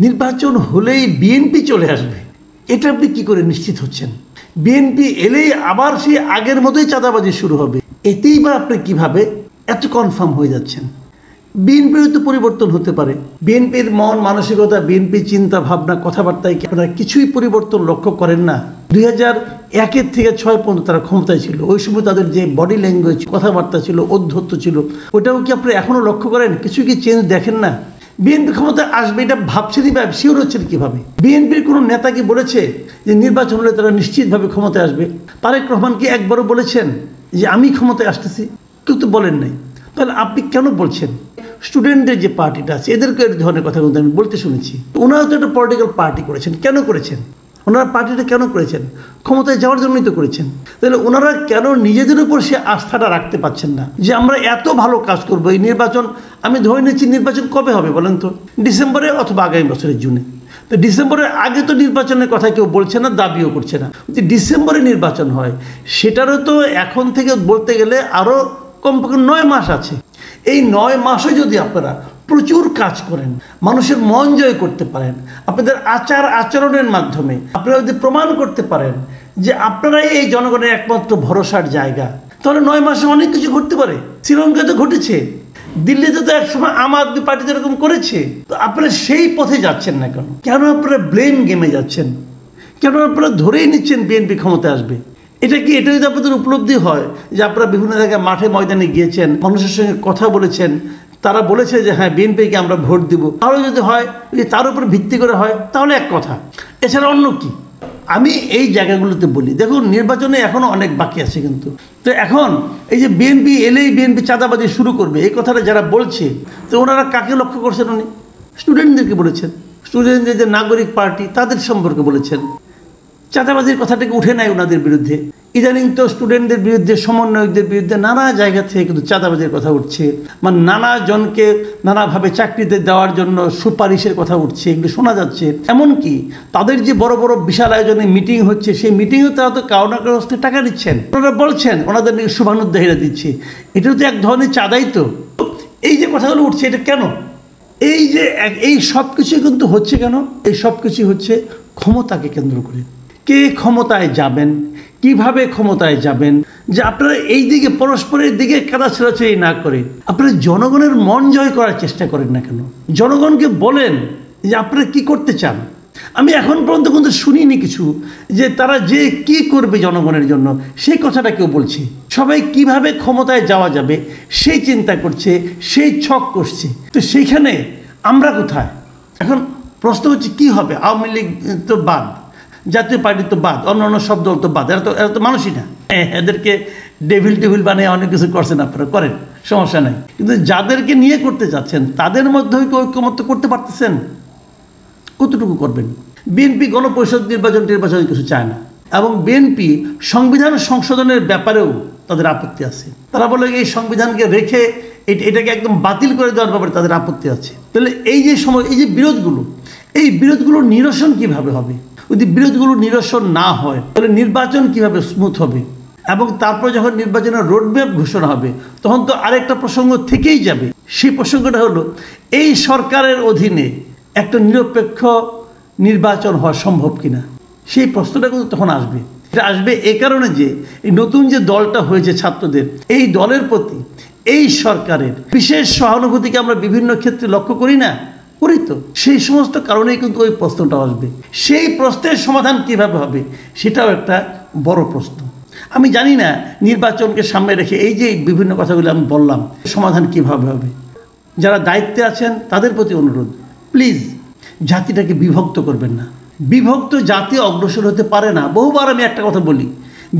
নির্বাচন হলেই বিএনপি চলে আসবে, এটা আপনি কি করে নিশ্চিত হচ্ছেন? বিএনপি এলেই আবার সেই আগের মতোই চাঁদাবাজি শুরু হবে, এতেই বা আপনি কিভাবে এত কনফার্ম হয়ে যাচ্ছেন? বিএনপির তো পরিবর্তন হতে পারে, বিএনপির মন মানসিকতা, বিএনপির চিন্তা ভাবনা, কথাবার্তায় আপনারা কিছুই পরিবর্তন লক্ষ্য করেন না। 2001 থেকে 2006 পর্যন্ত তারা ক্ষমতায় ছিল, ওই সময় তাদের যে বডি ল্যাঙ্গুয়েজ, কথাবার্তা ছিল, ঔদ্ধত্য ছিল, ওটাও কি আপনি এখনো লক্ষ্য করেন? কিছু কি চেঞ্জ দেখেন না? বিএনপি ক্ষমতায় আসবে এটা ভাবছেনই বা শিওর হচ্ছেন কিভাবে? বিএনপির কোনো নেতা কি বলেছে যে নির্বাচন হলে তারা নিশ্চিতভাবে ক্ষমতায় আসবে? তারেক রহমান কি একবারও বলেছেন যে আমি ক্ষমতায় আসতেছি? কেউ তো বলেন নাই। তাহলে আপনি কেন বলছেন? স্টুডেন্টদের যে পার্টিটা আছে এদেরকে এই ধরনের কথা কিন্তু আমি বলতে শুনেছি। ওনারা তো একটা পলিটিক্যাল পার্টি করেছেন, কেন করেছেন? ওনারা পার্টিটা কেন করেছেন? ক্ষমতায় যাওয়ার জন্যই তো করেছেন। তাহলে ওনারা কেন নিজেদের উপর সে আস্থাটা রাখতে পারছেন না যে আমরা এত ভালো কাজ করবো? এই নির্বাচন, আমি ধরে নিচ্ছি নির্বাচন কবে হবে বলেন তো? ডিসেম্বরে অথবা আগামী বছরের জুনে। তো ডিসেম্বরের আগে তো নির্বাচনের কথা কেউ বলছে না, দাবিও করছে না। যদি ডিসেম্বরে নির্বাচন হয় সেটারও তো এখন থেকে বলতে গেলে আরও কমপক্ষে 9 মাস আছে। এই 9 মাসে যদি আপনারা প্রচুর কাজ করেন, মানুষের মন জয় করতে পারেন, আপনাদের আচার আচরণের মাধ্যমে আপনারা যদি প্রমাণ করতে পারেন যে আপনারাই এই জনগণের একমাত্র ভরসার জায়গা, তাহলে 9 মাসে অনেক কিছু ঘটতে পারে। শ্রীলঙ্কায় তো ঘটেছে, দিল্লিতে তো একসময় আম আদমি পার্টি এরকম করেছে। তো আপনারা সেই পথে যাচ্ছেন না কেন? কেন আপনারা ব্লেম গেমে যাচ্ছেন? কেন আপনারা ধরেই নিচ্ছেন বিএনপি ক্ষমতায় আসবে? এটা যদি আপনাদের উপলব্ধি হয় যে আপনারা বিভিন্ন জায়গায় মাঠে ময়দানে গিয়েছেন, মানুষের সঙ্গে কথা বলেছেন, তারা বলেছে যে হ্যাঁ বিএনপিকে আমরা ভোট দিব, তাহলে যদি হয়, যদি তার উপর ভিত্তি করে হয় তাহলে এক কথা, এছাড়া অন্য কি? আমি এই জায়গাগুলোতে বলি, দেখুন নির্বাচনে এখনও অনেক বাকি আছে কিন্তু। তো এখন এই যে বিএনপি এলেই বিএনপি চাঁদাবাজি শুরু করবে, এই কথাটা যারা বলছে, তো ওনারা কাকে লক্ষ্য করছেন? উনি স্টুডেন্টদেরকে বলেছেন, স্টুডেন্টদের যে নাগরিক পার্টি তাদের সম্পর্কে বলেছেন। চাঁদাবাজির কথাটাকে উঠে নেয় ওনাদের বিরুদ্ধে। ইদানিং তো স্টুডেন্টদের বিরুদ্ধে, সমন্বয়কদের বিরুদ্ধে নানা জায়গা থেকে কিন্তু চাঁদাবাজির কথা উঠছে, মানে নানা জনকে নানাভাবে চাকরিতে দেওয়ার জন্য সুপারিশের কথা উঠছে, এগুলো শোনা যাচ্ছে। এমনকি তাদের যে বড় বড় বিশাল আয়োজনে মিটিং হচ্ছে, সেই মিটিংয়েও তারা তো কারো না কারো হস্তে টাকা দিচ্ছেন। ওনারা বলছেন ওনাদের নিয়ে শুভানুধ্যায়ীরা দিচ্ছে, এটাও তো এক ধরনের চাঁদাই। তো এই যে কথাগুলো উঠছে, এটা কেন? এই সব কিছুই কিন্তু হচ্ছে কেন? এই সব কিছুই হচ্ছে ক্ষমতাকে কেন্দ্র করে। কে ক্ষমতায় যাবেন, কিভাবে ক্ষমতায় যাবেন, যে আপনারা এই দিকে পরস্পরের দিকে কাদা ছেড়াছড়ি না করে আপনারা জনগণের মন জয় করার চেষ্টা করেন না কেন? জনগণকে বলেন যে আপনারা কি করতে চান। আমি এখন পর্যন্ত কিন্তু শুনিনি কিছু যে তারা যে কি করবে জনগণের জন্য, সেই কথাটা কেউ বলছে। সবাই কিভাবে ক্ষমতায় যাওয়া যাবে সেই চিন্তা করছে, সেই ছক করছে। তো সেইখানে আমরা কোথায়? এখন প্রশ্ন হচ্ছে কি হবে? আওয়ামী লীগ তো বাদ, জাতীয় পার্টি তো বাদ, অন্যান্য সব দল তো বাদ, এরা তো মানুষই না। এদেরকে ডেভিল বানিয়ে অনেক কিছু করছেন, আপনারা করেন, সমস্যা নেই। কিন্তু যাদেরকে নিয়ে করতে চাচ্ছেন তাদের মধ্যেও কি ঐক্যমত্য করতে পারতেছেন? কতটুকু করবেন? বিএনপি গণপরিষদ নির্বাচন কিছু চায় না, এবং বিএনপি সংবিধান সংশোধনের ব্যাপারেও তাদের আপত্তি আছে। তারা বলে এই সংবিধানকে রেখে এটাকে একদম বাতিল করে দেওয়ার ব্যাপারে তাদের আপত্তি আছে। তাহলে এই যে বিরোধগুলো, এই বিরোধগুলোর নিরসন কিভাবে হবে? যদি বিরোধগুলো নিরসন না হয় তাহলে নির্বাচন কিভাবে স্মুথ হবে? এবং তারপর যখন নির্বাচনের রোডম্যাপ ঘোষণা হবে তখন তো আরেকটা প্রসঙ্গ থেকেই যাবে। সেই প্রসঙ্গটা হলো এই সরকারের অধীনে একটা নিরপেক্ষ নির্বাচন হওয়া সম্ভব কিনা, সেই প্রশ্নটা কিন্তু তখন আসবে। এটা আসবে এই কারণে যে এই নতুন যে দলটা হয়েছে ছাত্রদের, এই দলের প্রতি এই সরকারের বিশেষ সহানুভূতিকে আমরা বিভিন্ন ক্ষেত্রে লক্ষ্য করি না, করি তো। সেই সমস্ত কারণেই কিন্তু ওই প্রশ্নটা আসবে। সেই প্রশ্নের সমাধান কিভাবে হবে সেটাও একটা বড় প্রশ্ন। আমি জানি না নির্বাচনকে সামনে রেখে এই যে বিভিন্ন কথাগুলো আমি বললাম, সমাধান কিভাবে হবে। যারা দায়িত্বে আছেন তাদের প্রতি অনুরোধ, প্লিজ জাতিটাকে বিভক্ত করবেন না। বিভক্ত জাতি অগ্রসর হতে পারে না। বহুবার আমি একটা কথা বলি,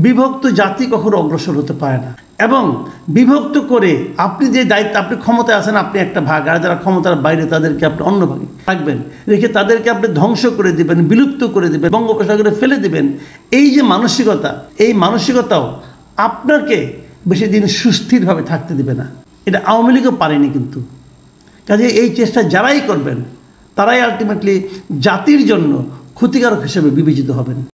বিভক্ত জাতি কখনো অগ্রসর হতে পারে না। এবং বিভক্ত করে আপনি যে দায়িত্ব, আপনি ক্ষমতায় আছেন, আপনি একটা ভাগ, আর যারা ক্ষমতার বাইরে তাদেরকে আপনি অন্য ভাগে রাখবেন, রেখে তাদেরকে আপনি ধ্বংস করে দেবেন, বিলুপ্ত করে দেবেন, বঙ্গোপসাগরে ফেলে দেবেন। এই যে মানসিকতা, এই মানসিকতাও আপনাকে বেশি দিন সুস্থিরভাবে থাকতে দেবে না। এটা আওয়ামী লীগও পারেনি কিন্তু। কাজে এই চেষ্টা যারাই করবেন তারাই আলটিমেটলি জাতির জন্য ক্ষতিকারক হিসেবে বিবেচিত হবেন।